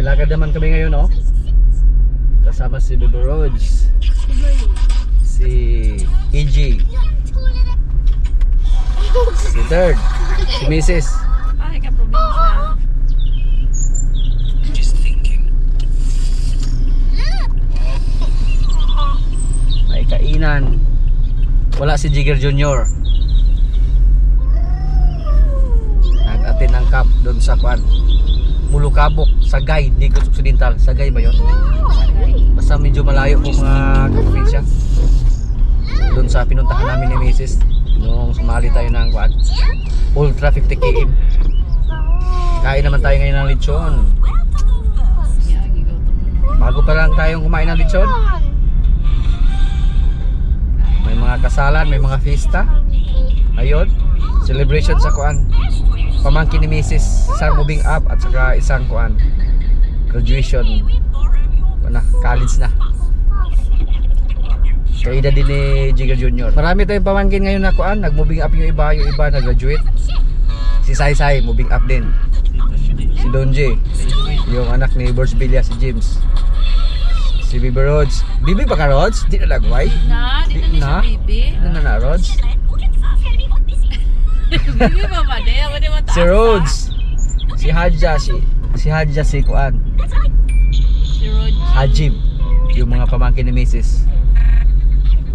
May lakad naman kami ngayon, oh. Kasama si Bebe Rhodes, si EG, si Third, si Mrs. Ay, ka-probinsya. May kainan. Wala si Jigger Jr. Nag-attend ng camp doon sa Kwan Mulukabok, Sagay, Negros Occidental. Sagay ba yun? Basta medyo malayo po mga kaprobinsya. Doon sa pinuntahan namin ni Mrs. Nung sumali tayo ng Kwan Ultra 50 km. Kain naman tayo ngayon ng lechon. Bago pa lang tayong kumain ng lechon, may mga kasalan, may mga fiesta. Ayun, celebration sa Kuan pamangkin ni Mrs. Isang moving up at saka isang Kuan graduation na, college na. Kaya edad din ni Jigger Jr. Marami tayong pamangkin ngayon na Kuan, nag-moving up yung iba nag-graduate. Si Sai Sai, moving up din. Si Donje, yung anak ni Burst Villa, si James. Si Bebe Rhodes. Bibi pa ka, Rhodes? Di na lagway? Dito na si Bibi. Ano na, Rhodes? Bibi pa ba? Ako di mataas. Si Rhodes. Si Hadja, si Kuan. Si Rhodes. Hajim. Yung mga pamangkin ni Mrs.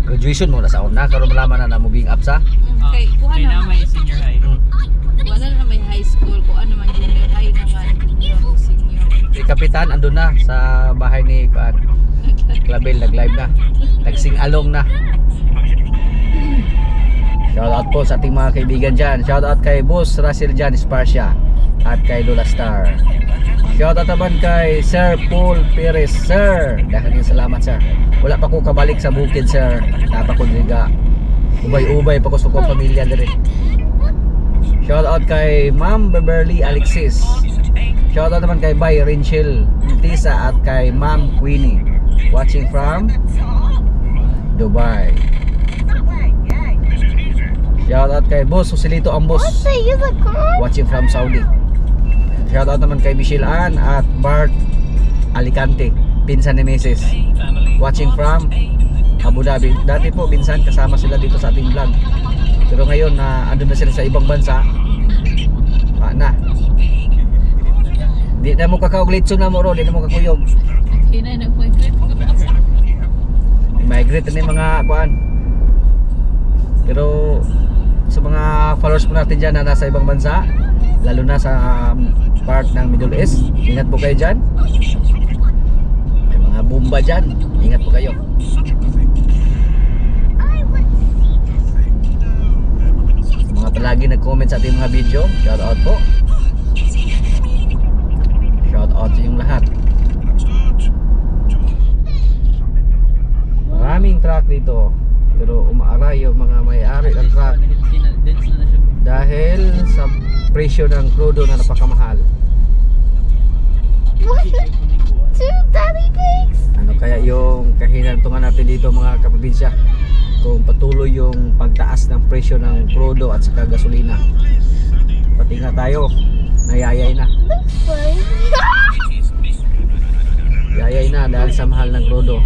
Graduation mo na sa una. Karoon malaman na moving up sa. Okay, kuha Kaya na. na may senior high. Kuha na may high school. Kuha naman junior high naman. Senior. Si Kapitan andun na sa bahay ni Kuan Clabel, nag-live na. Nagsing-along na. Shoutout po sa ating mga kaibigan dyan. Shoutout kay Boss Russell Jan Sparcia at kay Lola Star. Shoutout naman kay Sir Paul Perez. Sir, dahaling salamat sir. Wala pa ko kabalik sa bukid sir. Tapa ko liga. Ubay-ubay pa ko sa kong pamilya diri. Shoutout kay Ma'am Beverly Alexis. Shoutout naman kay Bay Rinchel Tisa at kay Ma'am Queenie. Watching from Dubai. Shoutout kay Boss Joselito Ambos. Watching from Saudi. Shoutout naman kay Michelle Ann at Bart Alicante, pinsan ni Mrs. Watching from Abu Dhabi. Dati po pinsan, kasama sila dito sa ating vlog. Pero ngayon na andun na sila sa ibang bansa. Na. Di na mo kakaoglitso na mo ro, di na mo kakuyog. Kina na nag-migrate. Migrate na yung mga kuan. Pero sa mga followers po natin dyan na nasa ibang bansa, lalo na sa part ng Middle East, ingat po kayo dyan. May mga bomba dyan, ingat po kayo. Mga palagi nag-comment sa ating mga video, shout out po. Shout out sa inyong lahat. Maraming truck dito, pero umaaray yung mga may-ari ng truck dahil sa presyo ng krudo na napakamahal. Two daddy pigs. Ano kaya yung kahinantungan natin dito mga kaprobinsya kung patuloy yung pagtaas ng presyo ng krudo at saka gasolina? Pati nga tayo nayayay na. Yayay na dahil sa mahal ng krudo.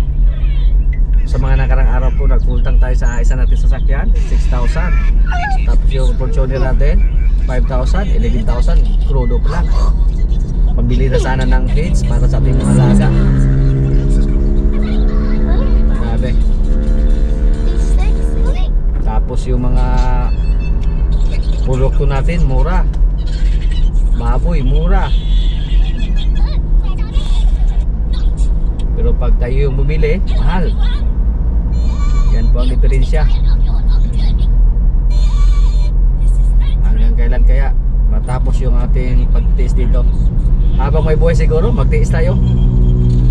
Sa mga nakarang araw po nagkultang tayo sa isa natin sasakyan 6,000. Tapos yung Fortuner natin 5,000, 11,000 krudo pa lang. Pambili na sana ng feeds para sa ating mga laga. Grabe. Tapos yung mga produkto natin mura. Baboy mura. Pero pag tayo yung bumili, mahal. Yan po ang diferensya. Hanggang kailan kaya matapos yung ating pagtiis dito? Habang may buhay siguro, magtiis tayo.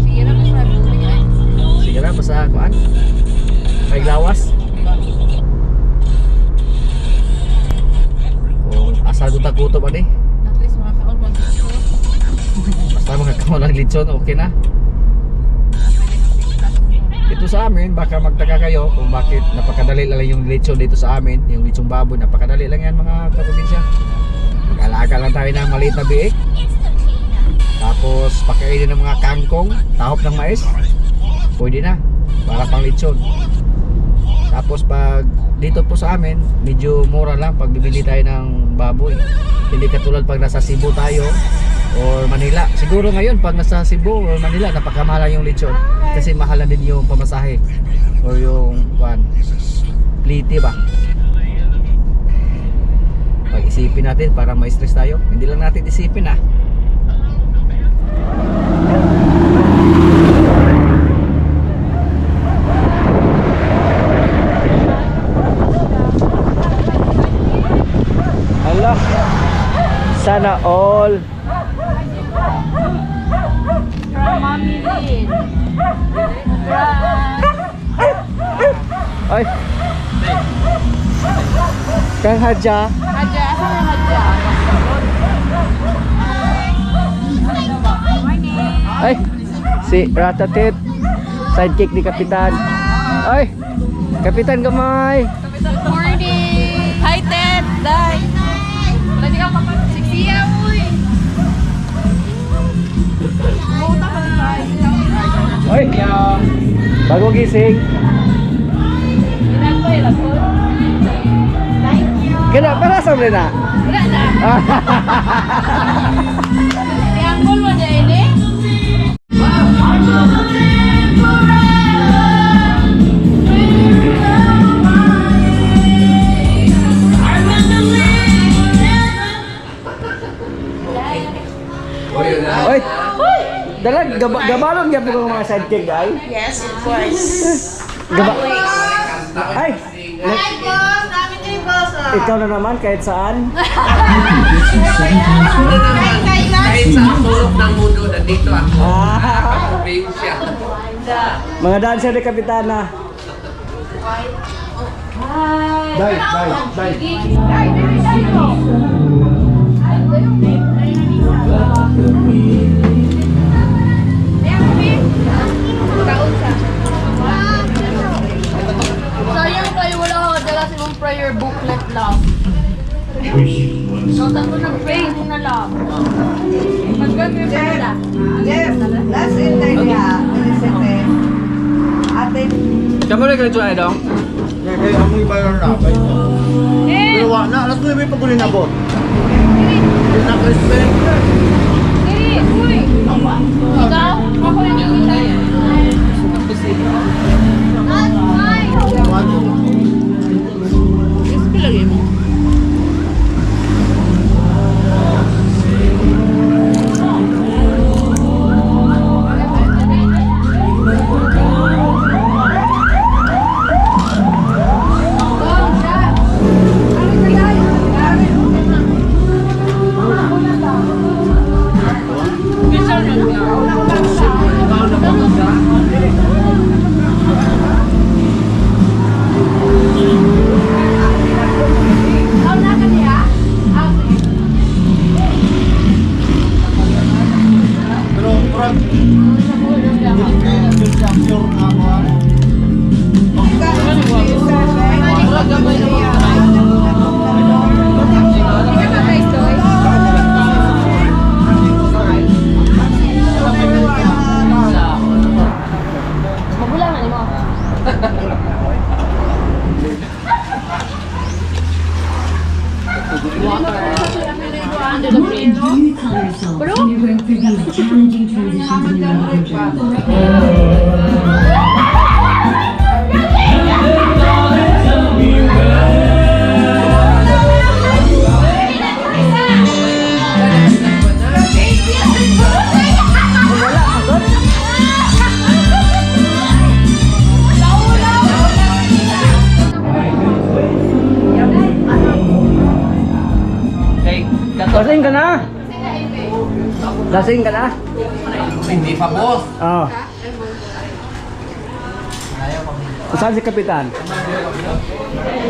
Sige na, masabi ko niya. Sige na, basta kuan. May lawas. Kung asado takuto pa di. At least makakaon pang dito. Basta makakaon ng lechon, okay na. Ito sa amin, baka magtaka kayo kung bakit napakadali lang yung lechon dito sa amin. Yung lechong baboy, napakadali lang yan mga kaprobinsya. Mag-alaga lang tayo ng maliit na biik. Tapos Tapos pakainin ng mga kangkong, tahop ng mais, pwede na, para pang lechon. Tapos pag dito po sa amin, medyo mura lang pag bibili tayo ng baboy. Hindi katulad pag nasa Cebu tayo or Manila. Siguro ngayon pag nasa Cebu or Manila, napakamahal yung lechon kasi mahal na din yung pamasahe or yung pliti ba. Pag isipin natin para ma-stress tayo, hindi lang natin isipin Allah, sana all. Mami Lin. Ay, Kang Hadja. Hadja, asa na Hadja? Ay, si Ratatit, sidekick ni Kapitan. Ay, Kapitan Gamay. Good morning! Hi, Ted! Day! Wala di ka kapag siksiya, uy! Buta ka di ba? Ay, bago gising. Ginagawa yung lagot. Kena, para sa na. Wala na! Triangle mo na yun eh? Oy, dalag gabalon gyud ko mga sidekick ay. Yes, of course. Gaba. Ay, Hi, boss! Dami kayo, boss! ikaw na naman kahit saan. Kahit sa sulok ng mundo, nandito ako. Probinsya. Mga dancer ni Kapitana. Bye, bye, bye. Sayang kayo, wala ako dala sa mong prayer booklet lang. So, tanto nag-pray mo na lang. Mag-pray na. Jeff, last in line niya, Felicite. Ate, Kamu na ganito ay dong? Kaya ang iba yung rapay. Pero wala na, alas 9 pa ko nabot. Hindi na ka-spend. Ikaw? Ako yung nakikita. Lagi mo. Pero, Brad, yung sure na ako. Magulang na ni mo. Under the bridge. Pero? Challenging transitions in your life journey. Lasing ka na? Lasing ka na? Hindi pa, boss. Oo. Saan si Kapitan?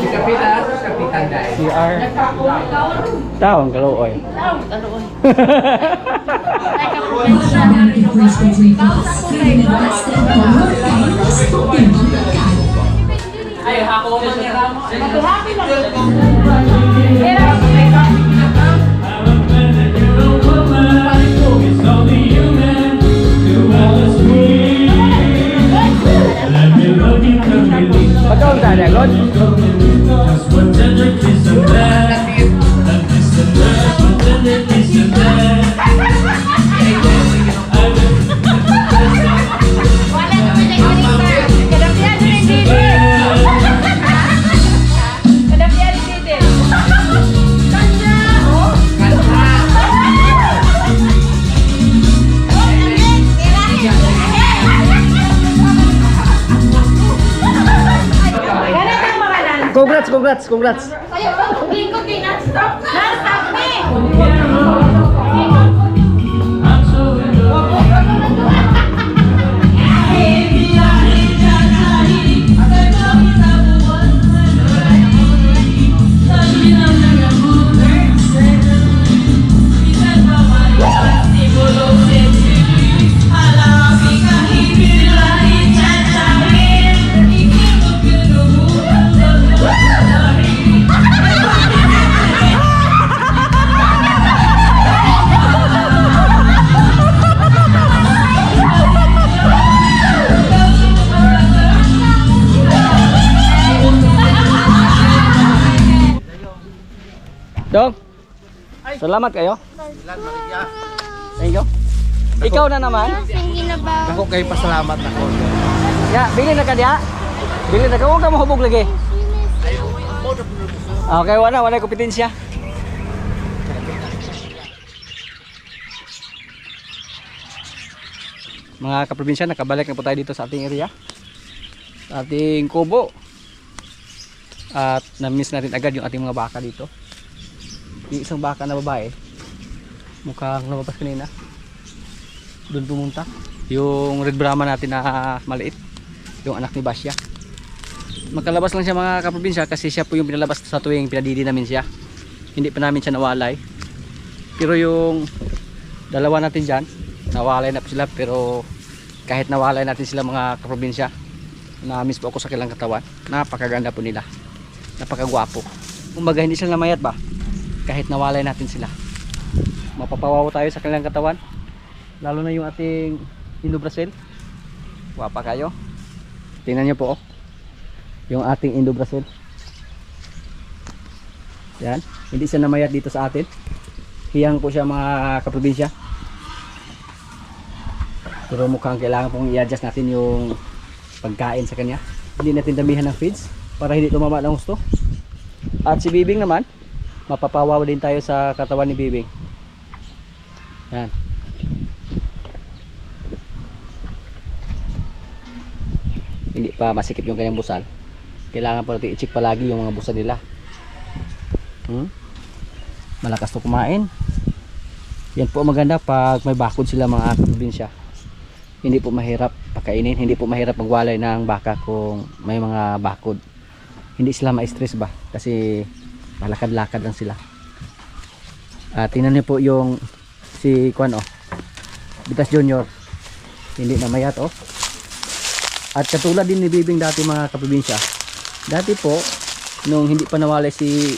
Si Kapitan, Kapitan dahil. CR. Taong kaluoy. Difference between us, feeling invested, or spoken Ay, ako man niya ramo. It's only you, man. congrats. Ayaw ba kung lingkod kay non-stop? Non-stop me! Dong, salamat kayo. Thank you. Ikaw na naman. Ako kayo pasalamat ako. Ya, bili na ka diya. Bili na ka. Huwag ka mahubog lagi. Okay, wala kompetensya. Mga kaprobinsya, nakabalik na po tayo dito sa ating area. Sa ating kubo. At na-miss natin agad yung ating mga baka dito. Yung isang baka na babae, mukhang lumabas kanina. Doon pumunta. Yung red Brahma natin na maliit, yung anak ni Basya. Magkalabas lang siya mga kaprobinsya kasi siya po yung pinalabas sa tuwing pinadidi namin siya. Hindi pa namin siya nawalay. Pero yung dalawa natin dyan, nawalay na po sila. Pero kahit nawalay natin sila mga kaprobinsya, na-miss po ako sa kanilang katawan. Napakaganda po nila. Napakagwapo. Kumbaga hindi sila namayat ba? Kahit nawalay natin sila, mapapawaw tayo sa kanilang katawan, lalo na yung ating Indo-Brazil. Wapa kayo, tingnan nyo po yung ating Indo-Brazil. Yan, hindi siya namayat dito sa atin. Hiyang po siya mga kaprobinsya, pero mukhang kailangan pong i-adjust natin yung pagkain sa kanya. Hindi natin damihan ng feeds para hindi tumama ng gusto. At si Bibing naman, mapapawaw din tayo sa katawan ni Bibing. Yan. Hindi pa masikip yung kanyang busal. Kailangan pa natin i-check palagi yung mga busal nila. Malakas to kumain. Yan po maganda pag may bakod sila mga probinsya. Hindi po mahirap pakainin, hindi po mahirap magwalay ng baka kung may mga bakod. Hindi sila ma-stress ba? Kasi malakad-lakad lang sila. Tingnan niyo po yung si Kwan Bitas Junior. Hindi namayat At katulad din ni Bibing dati mga kaprobinsya. Dati po nung hindi pa nawalay si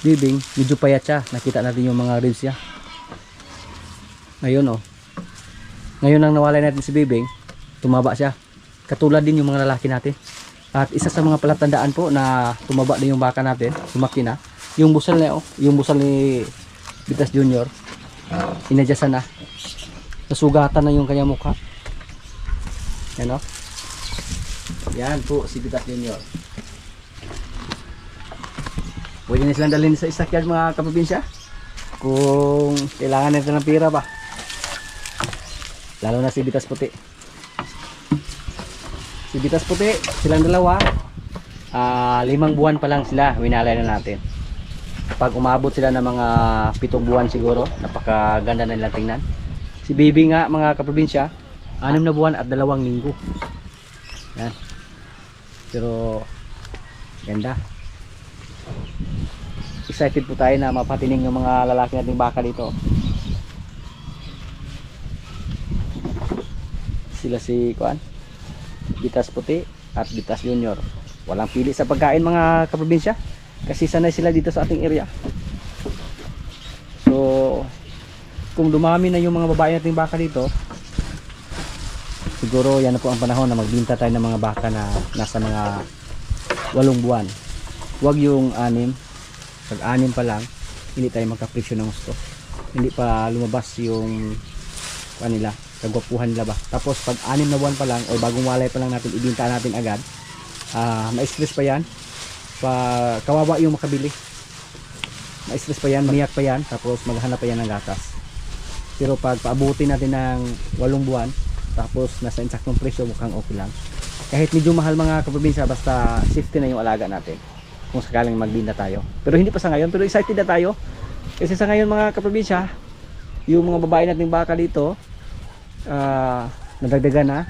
Bibing, medyo payat siya. Nakita natin yung mga ribs niya. Ngayon ngayon nang nawalay natin si Bibing, tumaba siya. Katulad din yung mga lalaki natin. At isa sa mga palatandaan po na tumaba din yung baka natin, lumaki na, yung busal na yung busal ni Bitas Junior, inadyasan na. Nasugatan na yung kanyang mukha. Yan Yan po si Bitas Junior. Pwede na silang dalhin sa isakyan mga kaprobinsya kung kailangan nito ng pira ba. Lalo na si Bitas Puti. Si Bitas Puti, silang dalawa, 5 buwan pa lang sila, winalay na natin. Pag umabot sila ng mga 7 buwan siguro, napakaganda na nilang tingnan. Si Baby nga mga kaprobinsya, 6 na buwan at 2 linggo. Yan. Pero ganda. Excited po tayo na mapatining yung mga lalaki nating baka dito. Sila si Kuan, Bitas Puti at Bitas Junior. Walang pili sa pagkain mga kaprobinsya kasi sanay sila dito sa ating area. So kung dumami na yung mga babae nating baka dito, siguro yan na po ang panahon na magbinta tayo ng mga baka na nasa mga 8 buwan. Huwag yung 6. Pag 6 pa lang, hindi tayo magkapresyo ng gusto. Hindi pa lumabas yung kanila, kagwapuhan nila ba. Tapos pag 6 na buwan pa lang o bagong walay pa lang natin, ibinta natin agad, ma-stress pa yan. Kawawa yung makabili. Ma-stress pa yan, maniyak pa yan, tapos maghanap pa yan ng gatas. Pero pag paabutin natin ng 8 buwan, tapos nasa insaktong presyo, mukhang okay lang. Kahit medyo mahal mga kaprobinsya, basta safety na yung alaga natin. kung sakaling magdinda tayo. Pero hindi pa sa ngayon, pero excited na tayo. Kasi sa ngayon mga kaprobinsya, yung mga babae nating baka dito, nadagdagan na.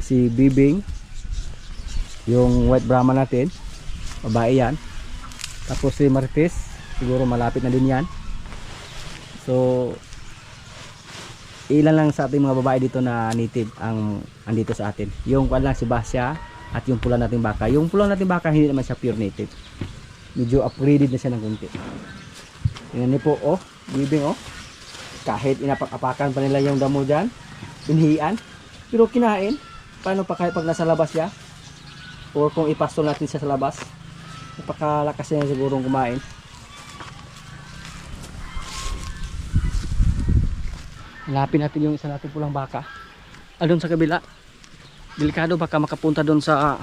Si Bibing, yung white Brahma natin, babae yan. Tapos si Martes, siguro malapit na din yan. So, ilan lang sa ating mga babae dito na native ang andito sa atin. Yung kwan lang si Basya at yung pula nating baka. Yung pula nating baka hindi naman siya pure native. Medyo upgraded na siya ng konti. Tingnan niyo po, oh, Bibing, oh. Kahit inapak-apakan pa nila yung damo dyan, inhian, pero kinain. Paano pa kahit pag nasa labas siya? O kung ipastol natin siya sa labas, napakalakas niya sigurong kumain. Hanapin natin yung isa natin pulang baka. Doon sa kabila. Delikado baka makapunta doon sa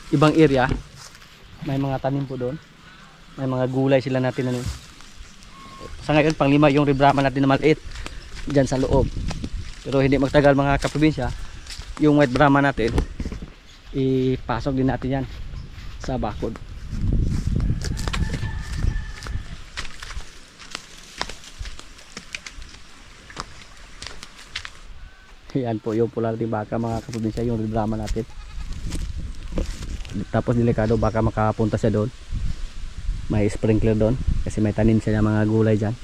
ibang area. May mga tanim po doon. May mga gulay sila natin ano. Sa ngayon pang 5 yung Brahma natin na maliit diyan sa loob. Pero hindi magtagal mga kaprobinsya, yung white Brahma natin ipasok din natin yan sa bakod. Yan po yung pula natin baka mga kaprobinsya, yung Brahma natin. Tapos delikado baka makapunta siya doon. May sprinkler doon kasi may tanim siya ng mga gulay dyan.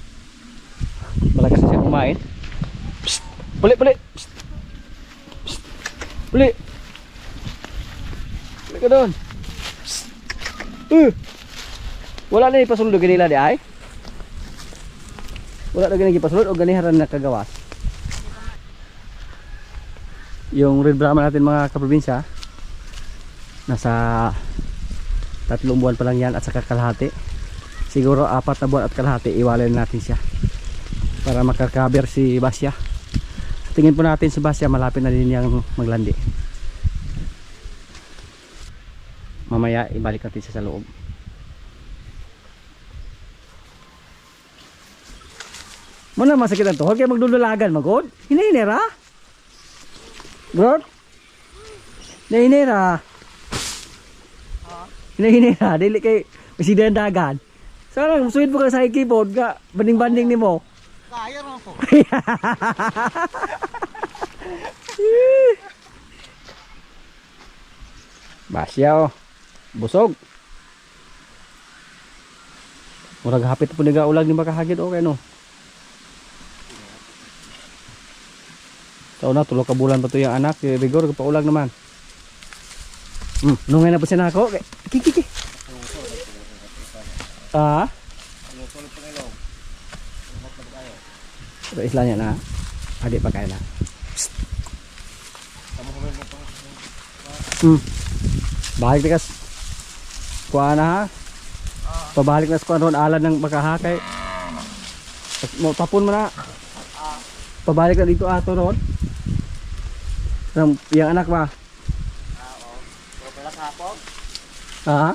Malakas na siya kumain. Psst! Puli! Puli! Psst! Psst! Puli! Puli ka doon! Psst! Wala na ipasulod o ganila di ay? Wala na ganila ipasulod o ganiharan na kagawas? Yung red Brahma natin mga kaprobinsya, nasa 3 buwan pa lang yan at saka kalahati. Siguro 4 na buwan at kalahati iwalay natin siya para makakaber si Basya. Tingin po natin si Basya malapit na din yung maglandi. Mamaya ibalik natin siya sa loob. Muna masakit ang tuhod kaya magdudulagan magod. Hinahinera bro, hinahinera. Hinahinera, dili kay masidan dagan. Sana musuhid mo ka sa keyboard ka, banding-banding ni mo. Kaya rin ako. Basya oh, busog. Murag hapit po niga ulag ni makahagit okay no. Taon na, 3 ka bulan pa to yung anak, rigor paulag naman. Nungay na po siya na ako. Kiki. Pero isla niya na. Adik pa kaya na. Balik tikas. Kuha na ha. Pabalik na sa kuha ron. Alad ng makahakay. Tapon mo na. Pabalik na dito ato ron. Yang anak ba? Ha?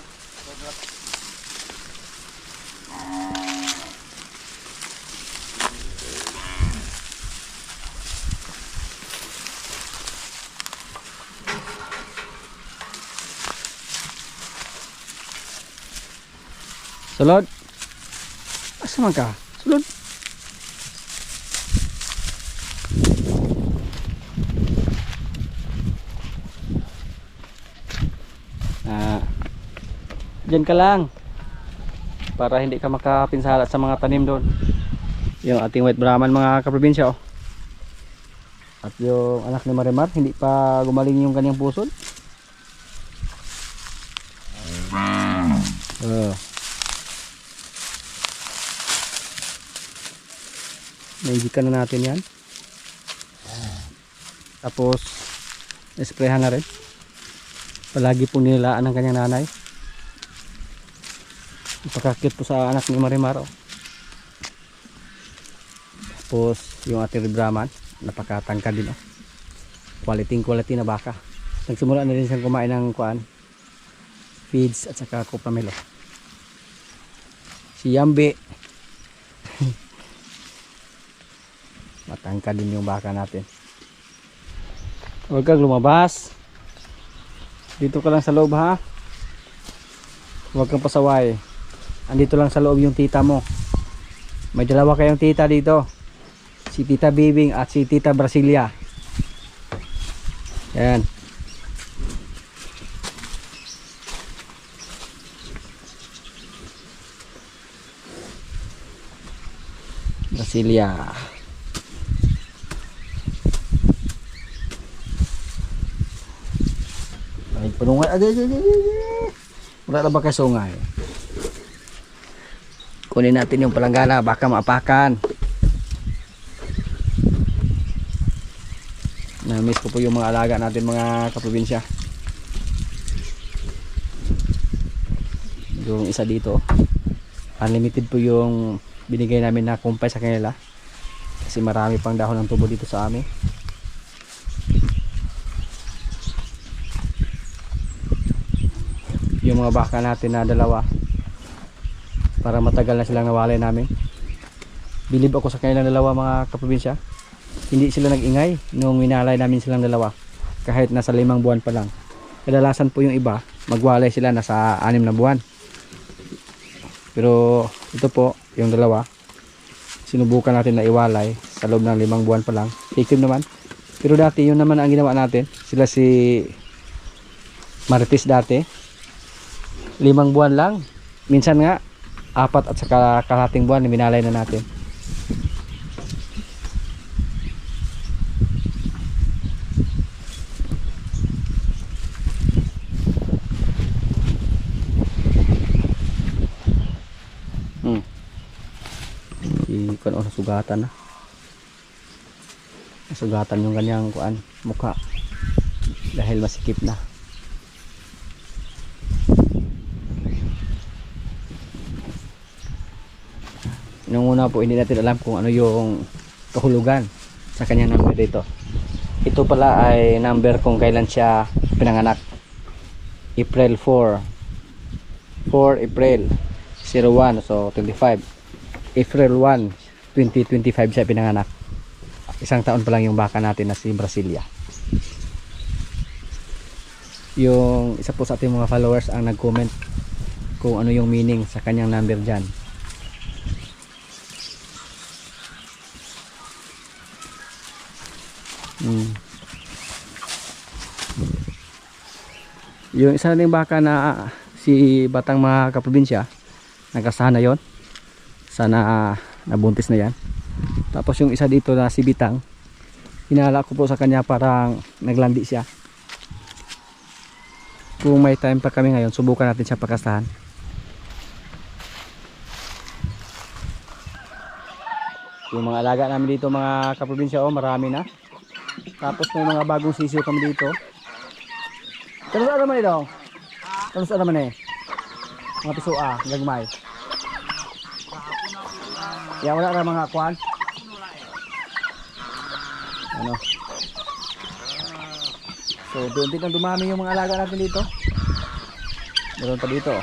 Sulod. Asa man ka? Sulod. Diyan ka lang para hindi ka makapinsala sa mga tanim doon. Yung ating white Brahman mga kaprobinsya oh. At yung anak ni Marimar hindi pa gumaling yung kanyang pusod. Naigikan na natin yan. Tapos isprayhan na rin. Palagi po nilalaan ng kanyang nanay. Ipakakit po sa anak ni Marimar oh. Tapos yung ating Brahman napakatangkad din oh. Quality na baka. Nagsimula na rin siyang kumain ng kuan, feeds at saka kopamelo. Si Yambi matangkad din yung baka natin. Huwag kang lumabas. Dito ka lang sa loob ha. Huwag kang pasaway. Andito lang sa loob yung tita mo. May dalawa kayong tita dito. Si Tita Bibing at si Tita Brasilia. Ayan. Brasilia. Ay, punungan. Wala na ba kayo sungay? Kunin natin yung palanggana, baka maapakan. Na-miss ko po yung mga alaga natin, mga kaprobinsya. Yung isa dito, unlimited po yung binigay namin na kumpay sa kanila. Kasi marami pang dahon ng tubo dito sa amin. Yung mga baka natin na dalawa, para matagal na silang nawalay namin. Bilib ako sa kanilang dalawa, mga kaprobinsya. Hindi sila nag-ingay nung minalay namin silang dalawa, kahit nasa 5 buwan pa lang. Kadalasan po yung iba, magwalay sila nasa 6 na buwan. Pero ito po, yung dalawa, sinubukan natin na iwalay sa loob ng 5 buwan pa lang. Effective naman. Pero dati yun naman ang ginawa natin. Sila si Marites dati, 5 buwan lang. Minsan nga 4 at saka kalahating buwan minalay na natin. Kuan sa sugatan na. Sugatan yung kanyang kuan mukha dahil masikip na. Nung una po hindi natin alam kung ano yung kahulugan sa kanyang number dito. Ito pala ay number kung kailan siya pinanganak. April 4 April 01, so 25. April 1 2025 siya pinanganak. 1 taon pa lang yung baka natin na si Brasilia. Yung isa po sa ating mga followers ang nag-comment kung ano yung meaning sa kanyang number dyan. Yung isa nating baka na si Batang, mga kaprobinsya, nagkasahan na yon. Sana nabuntis na yan. Tapos yung isa dito na si Bitang, hinala ko po sa kanya, parang naglandi siya. Kung may time pa kami ngayon, subukan natin siya pakastahan. Yung mga alaga namin dito, mga kaprobinsya, marami na. Tapos may mga bagong sisiw kami dito. Tanong sa naman ito? Tanong sa naman mga pisua, gagmay. Ya, wala na mga kwan. Ano? So, doon din ang dumami yung mga alaga natin dito. Meron pa dito.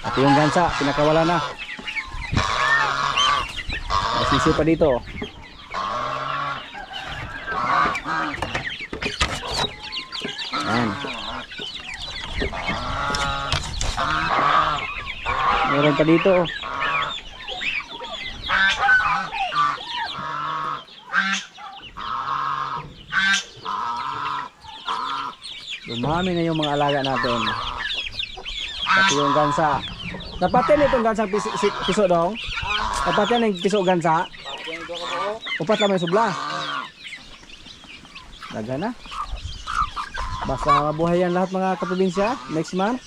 At yung gansa, pinakawala na. May sisiw pa dito. Ayan. Meron pa dito. Dumami na yung mga alaga natin. Pati yung gansa. Napatin itong gansang piso dong. Napatin yung piso gansa. Upat lang may subla. Daga na. Basta mabuhay yan lahat, mga kaprobinsya. Next month,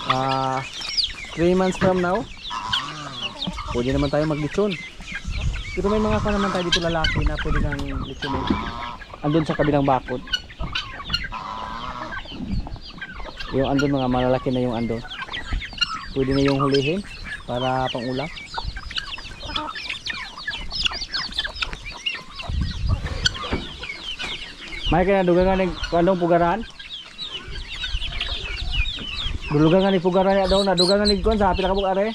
3 months from now, pwede naman tayo maglitsyon. Pero may mga naman tayo dito lalaki na pwede nang litsonin. Andun sa kabilang bakod. Yung andun, mga malalaki na yung andun. Pwede na yung hulihin para pang ulam. May kaya dugangan ng kandong pugaran. Dulugangan ni pugaran ya daw na dugangan ni kon sa pila ka are.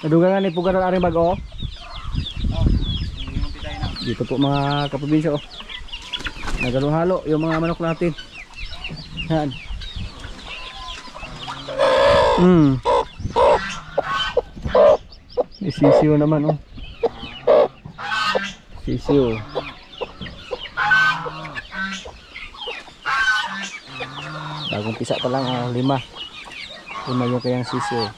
Nadugangan ni pugaran are bago. Dito po, mga kaprobinsya. Nagalo-halo yung mga manok natin. Yan. May sisiyo naman, oh. Sisiyo. Bagong pisa pa lang, 5. 5 yung kayang sisiyo.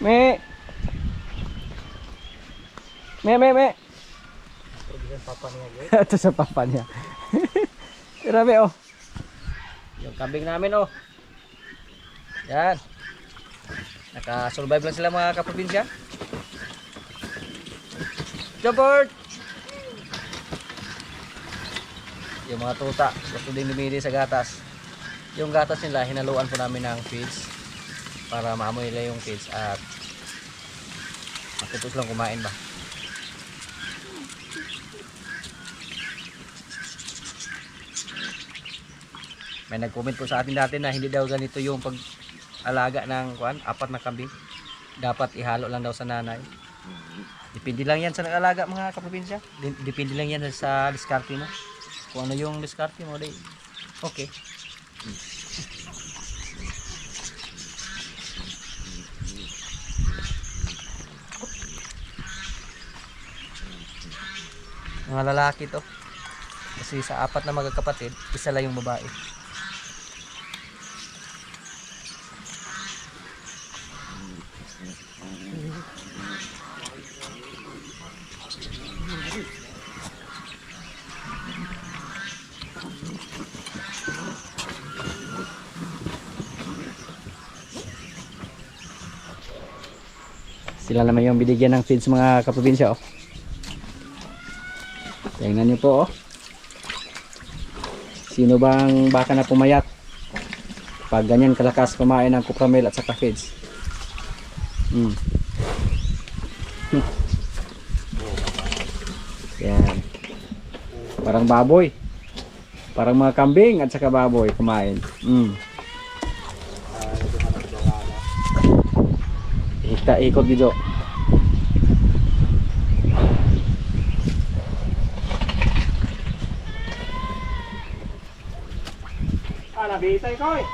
Me. Ito sa papa niya. Grabe, oh. Yung kambing namin, oh. Yan. Naka-survive lang sila mga kaprobinsya. Jumper! Yung mga tuta, gusto din lumili sa gatas. Yung gatas nila, hinaluan po namin ng feeds para maamoy nila yung feeds at matutos lang kumain ba. May nag-comment po sa atin dati na hindi daw ganito yung pag-alaga ng 4 na kambing. Dapat ihalo lang daw sa nanay. Depende lang yan sa nag-alaga mga kaprobinsya. Depende lang yan sa diskarte mo. Kung ano yung diskarte mo, day. Okay. Mga lalaki to. Kasi sa 4 na magkakapatid, isa lang yung babae. Sila naman yung binigyan ng feeds mga kaprobinsya, oh. Tingnan nyo po, oh. Sino bang baka na pumayat pag ganyan kalakas kumain ng kupramel at saka feeds? Yan. Parang baboy. Parang mga kambing at saka baboy kumain. Ikot dito. Nabitay ko eh.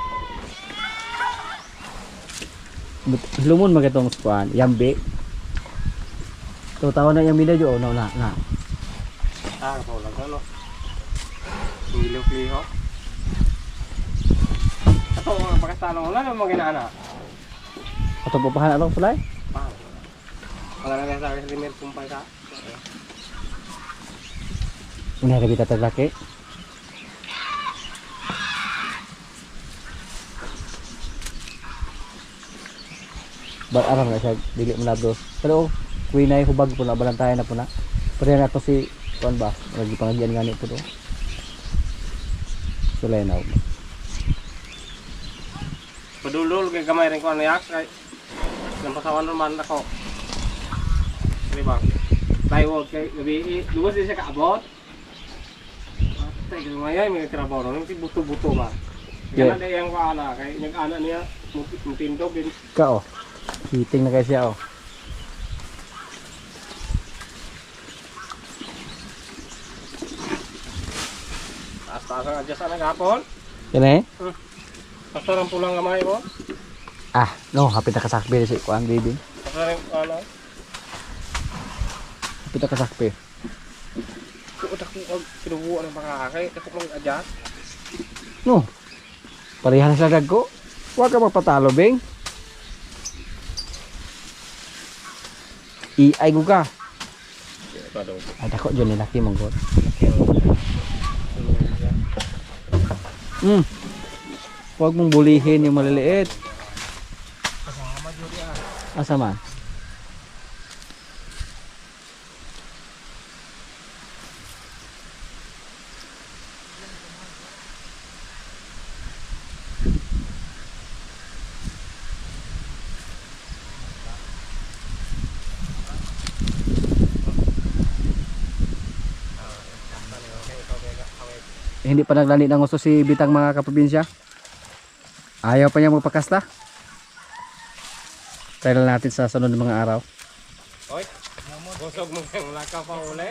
Lumon magatong skuan, yambe. Tawa na yung video, no na. Ko lang ano. Hilo-hilo. Ato mga pakastano wala na mga ginana. Ato pupahan atong fulay? Wala na sa limit kumpay ka. Ini ada kita terlaki. Aram na siya dili mo na dos. Pero kuwi na hubag po na balantayan na po na. Pero na to si kuan ba? Lagi pangagian ngani po to. Sulenaw. Padulol kay gamay rin ko yak kay nampasawan naman ako. Di ba? Tayo kay gabi luwas din siya kaabot. Tay gamay may trabaho ron ti buto-buto ba. Kaya na yang ko ana kay nag-ana niya mutindog din. Ka, oh. Hiting na kayo siya, oh. Taas-taas ang adjust na gapon. Yan eh? Pasarang pulang gamay mo. Ah, no, hapit na kasakbi si kuan baby. Pasarang ano. Hapit na kasakbi. Utak ko kinubuo ng makakakay, ako lang adjust. No. Pareha na sila dagko. Huwag ka magpatalo, Bing. Ay guga. Ay dako dyan nilaki mong god. Huwag mong bulihin yung maliliit. Asa man? Hindi pa naglani ng gusto si Bitang mga kaprobinsya. Ayaw pa niya magpakasta. Trial natin sa sunod ng mga araw. Oy, busog mo kayong lakaw pa uli.